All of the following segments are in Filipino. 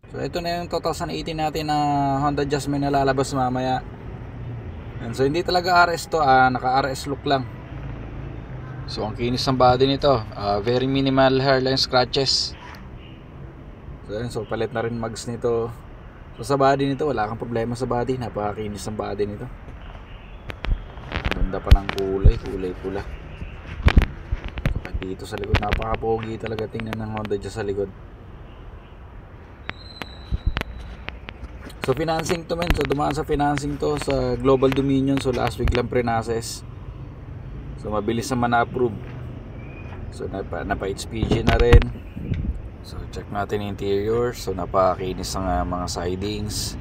So ito na yung 2018 natin na Honda Jasmine na lalabas mamaya. And so hindi talaga RS to, naka RS look lang. So ang kinis ng body nito, very minimal hairline scratches. So yun, so palit na rin mags nito. So sa body nito wala kang problema sa body, napakakinis ng body nito. Ganda pa ng kulay pula. So dito sa likod napaka-pogi talaga tingnan ng Honda Jazz sa likod. So financing to men, so dumaan sa financing to sa Global Dominion, so last week lang pre-process. So mabilis naman na-approve. So napa-HPG na rin. So check natin yung interior. So napakinis ng mga sidings.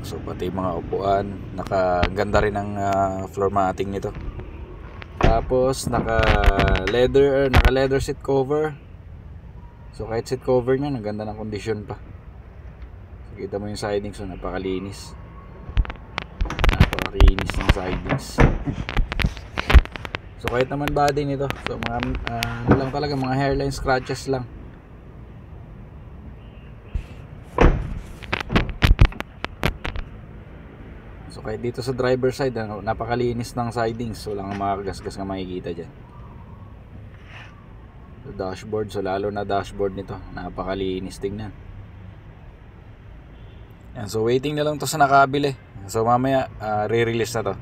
So pati mga upuan, nakaganda rin ang floor matting nito. Tapos naka leather seat cover. So kahit seat cover niya, naganda ng kondisyon pa. Kita mo yung sidings, so napakalinis ng sidings. So kahit naman body nito, so mga ano lang talaga, mga hairline scratches lang. So kahit dito sa driver side, napakalinis ng sidings, so lang mga gasgas nga makikita dyan. So dashboard, so lalo na dashboard nito, napakalinis tingnan. Yan, so waiting na lang to sa nakabili. So mamaya re-release na to.